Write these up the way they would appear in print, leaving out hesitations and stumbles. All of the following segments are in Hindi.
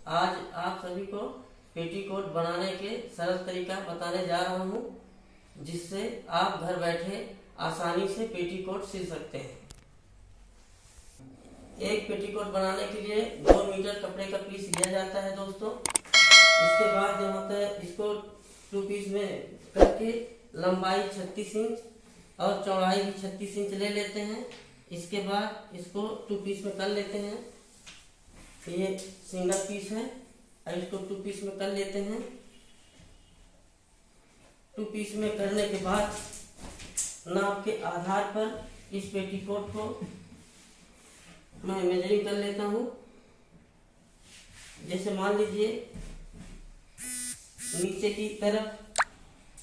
आज आप सभी को पेटीकोट बनाने के सरल तरीका बताने जा रहा हूँ, जिससे आप घर बैठे आसानी से पेटीकोट सिल सकते हैं। एक पेटीकोट बनाने के लिए 2 मीटर कपड़े का पीस लिया जाता है दोस्तों। इसके बाद जो होता है, इसको 2 पीस में करके लंबाई 36 इंच और चौड़ाई भी 36 इंच ले लेते हैं। इसके बाद इसको 2 पीस में कर लेते हैं। ये सिंगल पीस है और इसको 2 पीस में कर लेते हैं। 2 पीस में करने के बाद नाप के आधार पर इस पेटीकोट को मैं मेजरिंग कर लेता हूँ। जैसे मान लीजिए नीचे की तरफ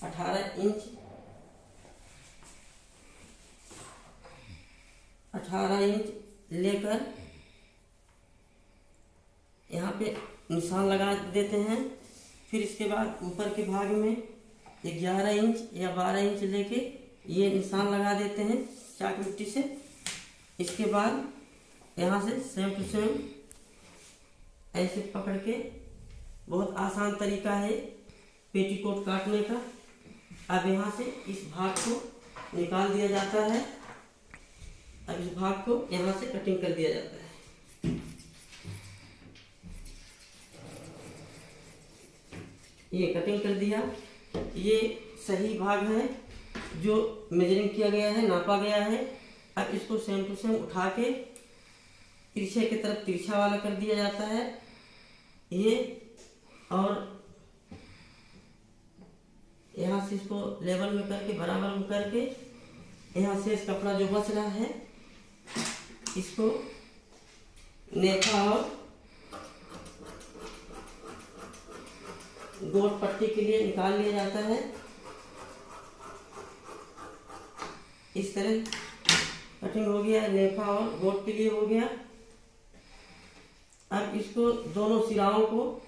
18 इंच लेकर यहाँ पे निशान लगा देते हैं। फिर इसके बाद ऊपर के भाग में 11 इंच या 12 इंच लेके ये निशान लगा देते हैं चाक मिट्टी से। इसके बाद यहाँ से सेम टू सेम ऐसे पकड़ के, बहुत आसान तरीका है पेटीकोट काटने का। अब यहाँ से इस भाग को निकाल दिया जाता है। अब इस भाग को यहाँ से कटिंग कर दिया जाता है। ये कटिंग कर दिया। ये सही भाग है जो मेजरिंग किया गया है, नापा गया है। अब इसको सेम टू सेम उठा के तिरछे की तरफ तिरछा वाला कर दिया जाता है ये, और यहाँ से इसको लेवल में करके, बराबर में करके, यहाँ से इस कपड़ा जो बच रहा है इसको नेफा और गोट पट्टी के लिए निकाल लिया जाता है। इस तरह कटिंग हो गया, नेफा और गोट के लिए हो गया। अब इसको दोनों सिराओं को,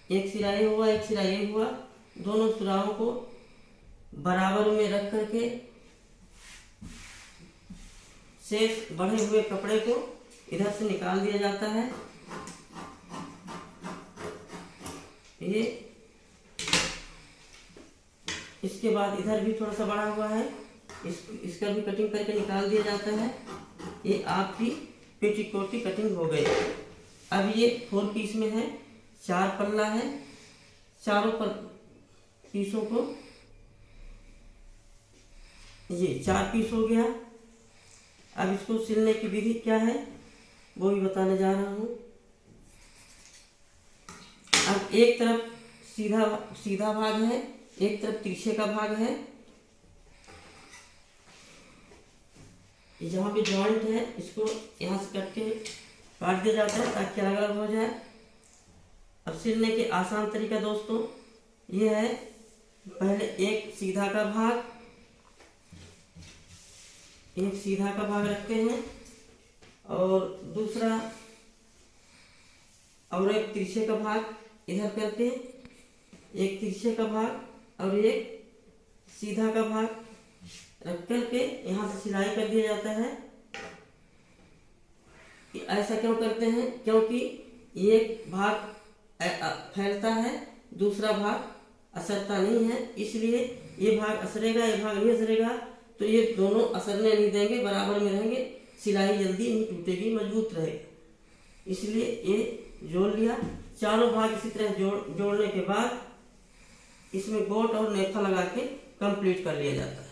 एक सिरा ये हुआ, एक सिरा ये हुआ, दोनों सिराओं को बराबर में रख करके शेष बढ़े हुए कपड़े को इधर से निकाल दिया जाता है। ये इसके बाद इधर भी थोड़ा सा बड़ा हुआ है, इसका भी कटिंग करके निकाल दिया जाता है। ये आपकी पेटीकोट की कटिंग हो गई। अब ये 4 पीस में है, 4 पल्ला है। चारों पीसों को, ये 4 पीस हो गया। अब इसको सिलने की विधि क्या है वो भी बताने जा रहा हूँ। अब एक तरफ सीधा भाग है, एक तरफ तिरछे का भाग है। जहाँ पे जॉइंट है इसको यहाँ से काट दिया जाता है ताकि अलग अलग हो जाए। अब सिलने के आसान तरीका दोस्तों ये है, पहले एक सीधा का भाग रखते हैं और दूसरा और एक तिरछे का भाग इधर करके, एक तिरछे का भाग और एक सीधा का भाग रख करके यहाँ से सिलाई कर दिया जाता है। ऐसा क्यों करते हैं? क्योंकि एक भाग फैलता है, दूसरा भाग असरता नहीं है। इसलिए ये भाग असरेगा, ये भाग नहीं असरेगा, तो ये दोनों असरने नहीं देंगे, बराबर में रहेंगे, सिलाई जल्दी नहीं टूटेगी, मजबूत रहेगा। इसलिए ये जोड़ लिया। चारों भाग इसी तरह जोड़ने के बाद इसमें गोट और नेफा लगा के कंप्लीट कर लिया जाता है।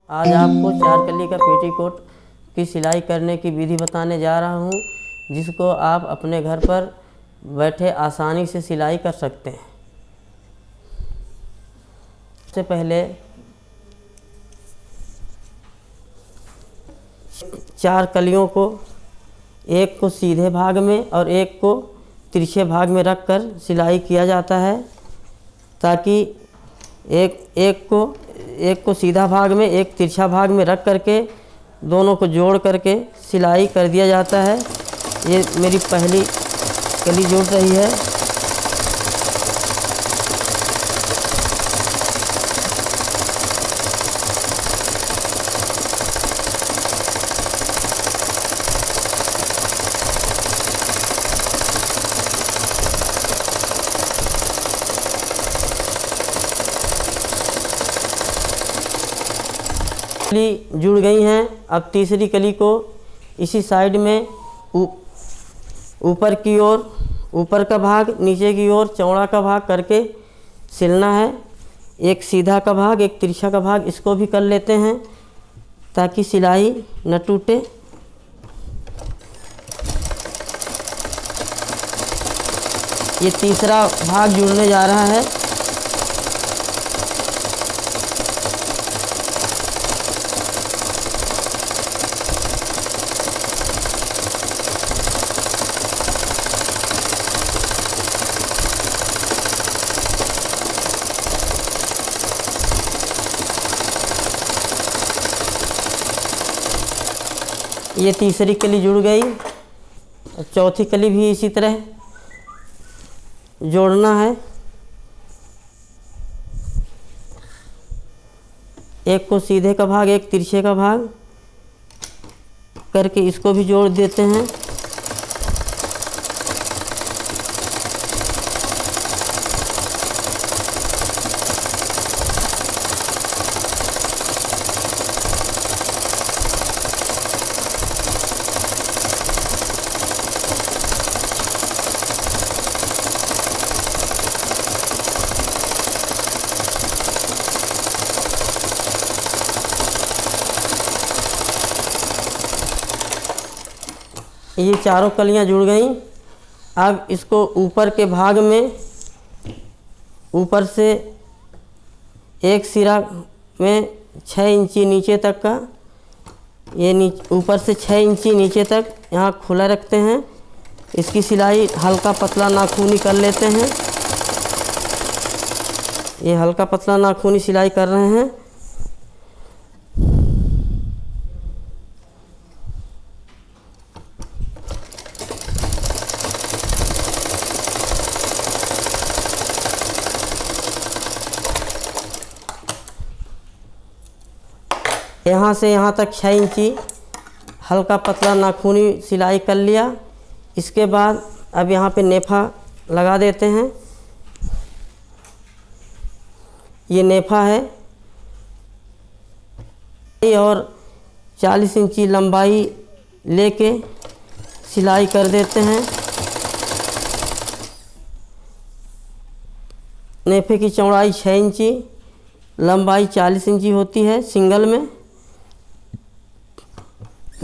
आज आपको 4 कली का पेटीकोट की सिलाई करने की विधि बताने जा रहा हूँ, जिसको आप अपने घर पर बैठे आसानी से सिलाई कर सकते हैं। सबसे पहले 4 कलियों को, एक को सीधे भाग में और एक को तिरछे भाग में रखकर सिलाई किया जाता है, ताकि एक को सीधा भाग में, एक तिरछा भाग में रख करके दोनों को जोड़ करके सिलाई कर दिया जाता है। ये मेरी पहली कली जुड़ रही है। कली जुड़ गई हैं। अब तीसरी कली को इसी साइड में ऊपर की ओर, ऊपर का भाग, नीचे की ओर चौड़ा का भाग करके सिलना है। एक सीधा का भाग, एक तिरछा का भाग, इसको भी कर लेते हैं ताकि सिलाई न टूटे। ये तीसरा भाग जुड़ने जा रहा है। ये तीसरी कली जुड़ गई। चौथी कली भी इसी तरह जोड़ना है। एक को सीधे का भाग, एक तिरछे का भाग करके इसको भी जोड़ देते हैं। ये चारों कलियां जुड़ गईं। अब इसको ऊपर के भाग में, ऊपर से एक सिरा में 6 इंची नीचे तक का, ये ऊपर से 6 इंची नीचे तक यहाँ खुला रखते हैं। इसकी सिलाई हल्का पतला नाखूनी कर लेते हैं। ये हल्का पतला नाखूनी सिलाई कर रहे हैं। यहाँ से यहाँ तक 6 इंची हल्का पतला नाखूनी सिलाई कर लिया। इसके बाद अब यहाँ पे नेफा लगा देते हैं। ये नेफा है और 40 इंची लंबाई लेके सिलाई कर देते हैं। नेफे की चौड़ाई 6 इंची, लंबाई 40 इंची होती है सिंगल में।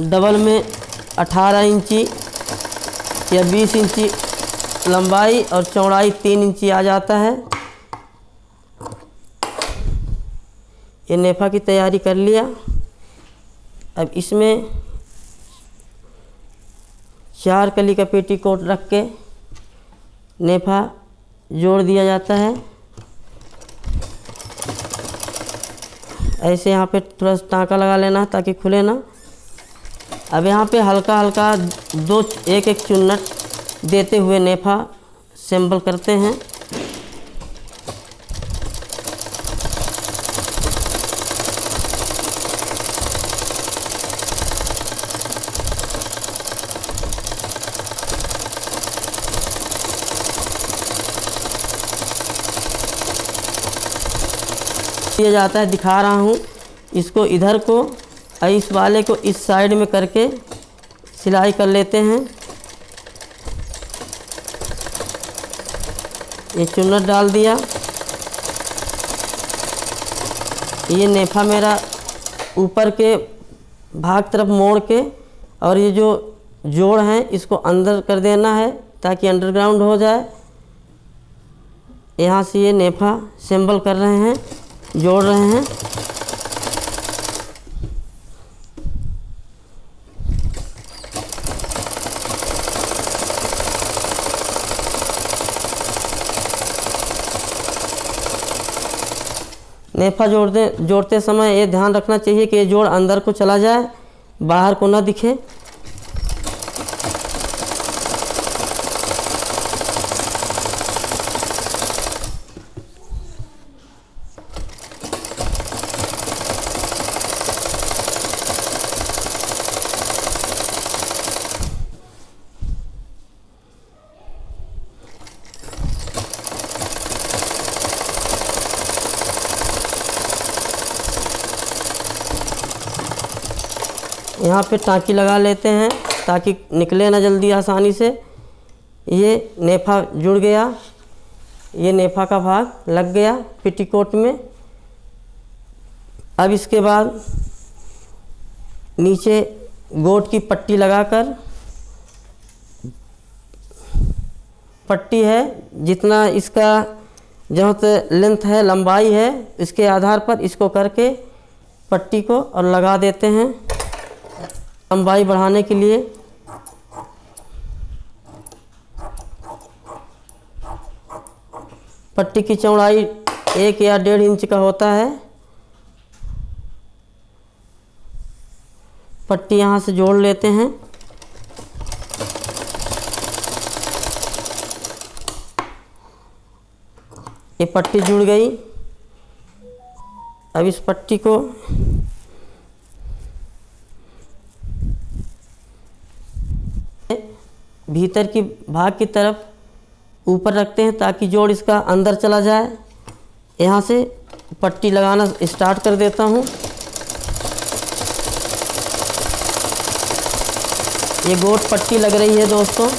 डबल में 18 इंची या 20 इंची लंबाई और चौड़ाई 3 इंची आ जाता है। ये नेफा की तैयारी कर लिया। अब इसमें 4 कली का पेटीकोट रख के नेफा जोड़ दिया जाता है। ऐसे यहाँ पे थोड़ा टाँका लगा लेना है ताकि खुले ना। अब यहाँ पे हल्का हल्का एक एक चुन्नट देते हुए नेफा असेंबल करते हैं। दिया जाता है, दिखा रहा हूँ। इसको इधर को और इस वाले को इस साइड में करके सिलाई कर लेते हैं। ये चुन्नट डाल दिया। ये नेफा मेरा ऊपर के भाग तरफ मोड़ के, और ये जो जोड़ हैं इसको अंदर कर देना है ताकि अंडरग्राउंड हो जाए। यहाँ से ये नेफा असेंबल कर रहे हैं, जोड़ रहे हैं। नेफा जोड़ते समय ये ध्यान रखना चाहिए कि ये जोड़ अंदर को चला जाए, बाहर को ना दिखे। यहाँ पे टाँकी लगा लेते हैं ताकि निकले ना जल्दी आसानी से। ये नेफा जुड़ गया, ये नेफा का भाग लग गया पेटीकोट में। अब इसके बाद नीचे गोट की पट्टी लगाकर, पट्टी है जितना इसका जहाँ तक लेंथ है, लंबाई है, इसके आधार पर इसको करके पट्टी को और लगा देते हैं लंबाई बढ़ाने के लिए। पट्टी की चौड़ाई 1 या 1.5 इंच का होता है। पट्टी यहाँ से जोड़ लेते हैं। ये पट्टी जुड़ गई। अब इस पट्टी को भीतर की भाग की तरफ ऊपर रखते हैं ताकि जोड़ इसका अंदर चला जाए। यहाँ से पट्टी लगाना स्टार्ट कर देता हूँ। ये गोट पट्टी लग रही है दोस्तों।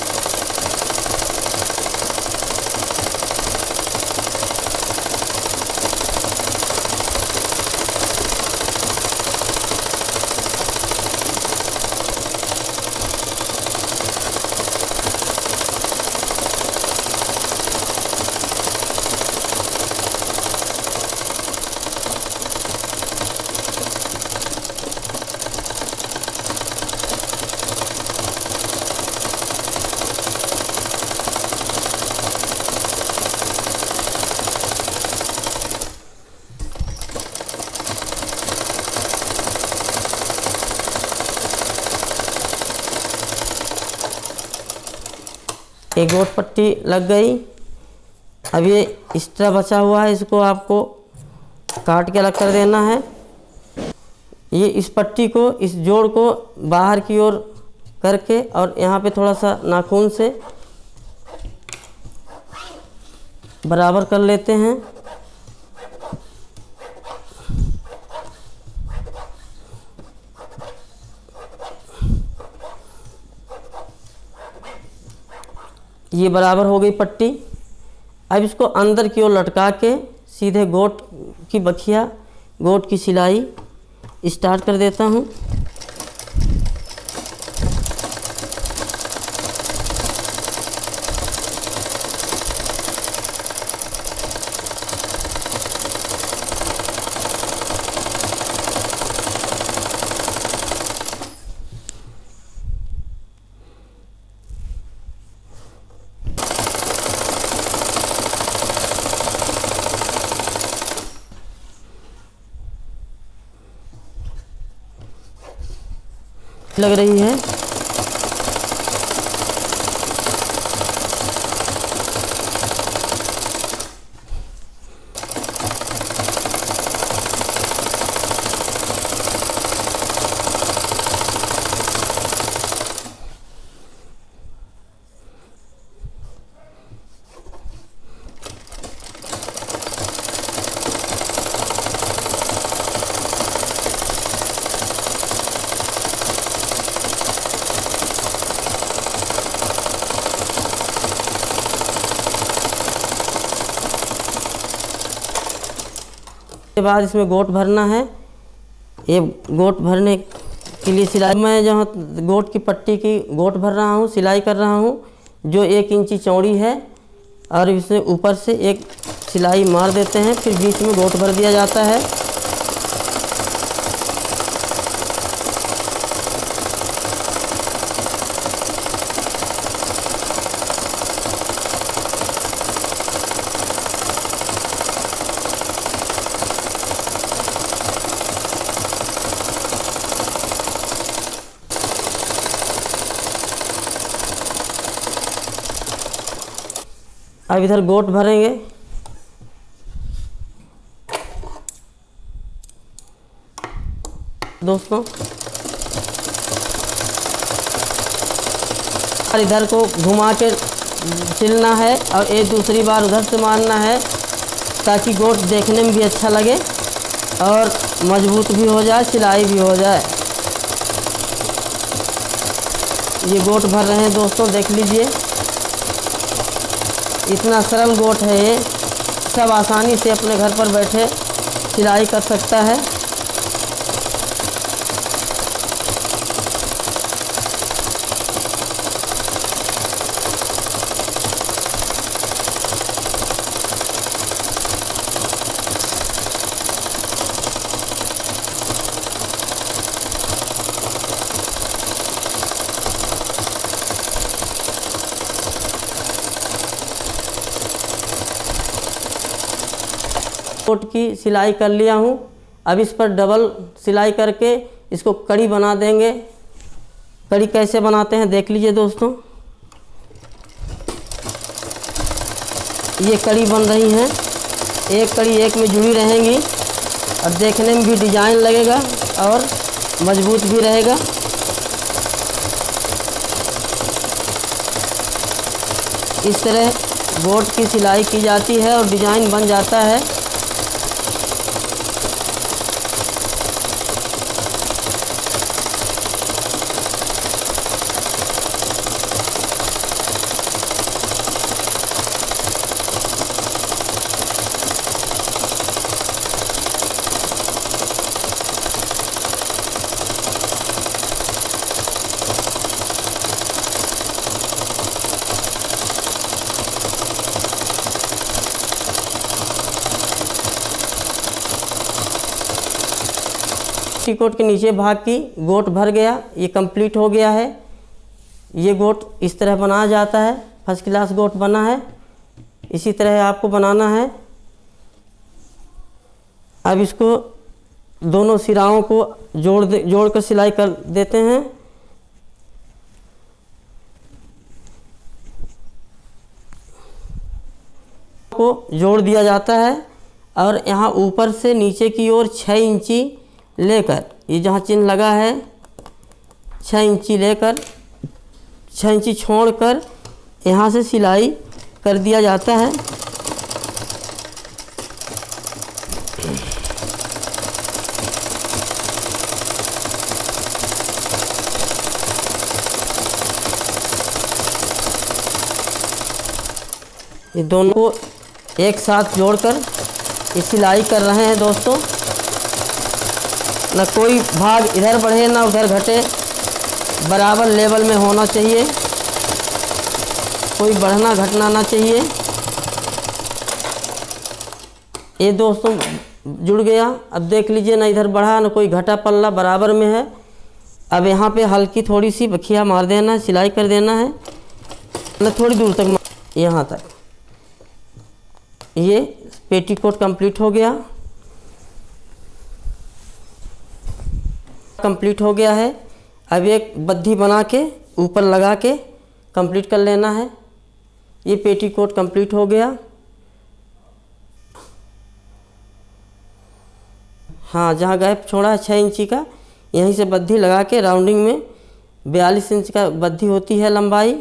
एक गोट पट्टी लग गई। अब ये एक्स्ट्रा बचा हुआ है, इसको आपको काट के अलग कर देना है। ये इस पट्टी को, इस जोड़ को बाहर की ओर करके और यहाँ पे थोड़ा सा नाखून से बराबर कर लेते हैं। ये बराबर हो गई पट्टी। अब इसको अंदर की ओर लटका के सीधे गोट की बखिया, गोट की सिलाई स्टार्ट कर देता हूँ। लग रही है। के बाद इसमें गोट भरना है। ये गोट भरने के लिए सिलाई, मैं जहाँ गोट की पट्टी की गोट भर रहा हूँ, सिलाई कर रहा हूँ, जो 1 इंची चौड़ी है, और इसे ऊपर से एक सिलाई मार देते हैं, फिर बीच में गोट भर दिया जाता है। अब इधर गोट भरेंगे। दोस्तों और इधर को घुमा के सिलना है और एक दूसरी बार उधर से मारना है ताकि गोट देखने में भी अच्छा लगे और मजबूत भी हो जाए, सिलाई भी हो जाए। ये गोट भर रहे हैं दोस्तों, देख लीजिए। इतना सरल गोट है ये, सब आसानी से अपने घर पर बैठे सिलाई कर सकता है। कोट की सिलाई कर लिया हूँ। अब इस पर डबल सिलाई करके इसको कड़ी बना देंगे। कड़ी कैसे बनाते हैं देख लीजिए दोस्तों। ये कड़ी बन रही हैं, एक कड़ी एक में जुड़ी रहेंगी और देखने में भी डिजाइन लगेगा और मजबूत भी रहेगा। इस तरह गोट की सिलाई की जाती है और डिजाइन बन जाता है। पेटीकोट के नीचे भाग की गोट भर गया, ये कंप्लीट हो गया है। ये गोट इस तरह बनाया जाता है, फर्स्ट क्लास गोट बना है। इसी तरह आपको बनाना है। अब इसको दोनों सिराओं को जोड़ कर सिलाई कर देते हैं। को जोड़ दिया जाता है और यहाँ ऊपर से नीचे की ओर 6 इंची लेकर, ये जहाँ चिन्ह लगा है 6 इंची लेकर 6 इंची छोड़कर यहाँ से सिलाई कर दिया जाता है। ये दोनों को एक साथ जोड़कर ये सिलाई कर रहे हैं दोस्तों। न कोई भाग इधर बढ़े ना उधर घटे, बराबर लेवल में होना चाहिए, कोई बढ़ना घटना ना चाहिए। ये दोस्तों जुड़ गया। अब देख लीजिए, ना इधर बढ़ा ना कोई घटा, पल्ला बराबर में है। अब यहाँ पे हल्की थोड़ी सी बखिया मार देना है, सिलाई कर देना है, ना थोड़ी दूर तक, यहाँ तक। ये पेटीकोट कंप्लीट हो गया, कंप्लीट हो गया है। अब एक बद्धी बना के ऊपर लगा के कंप्लीट कर लेना है। ये पेटीकोट कंप्लीट हो गया। हाँ, जहाँ गैप छोड़ा है 6 इंची का, यहीं से बद्धी लगा के राउंडिंग में 42 इंच का बद्धी होती है लंबाई।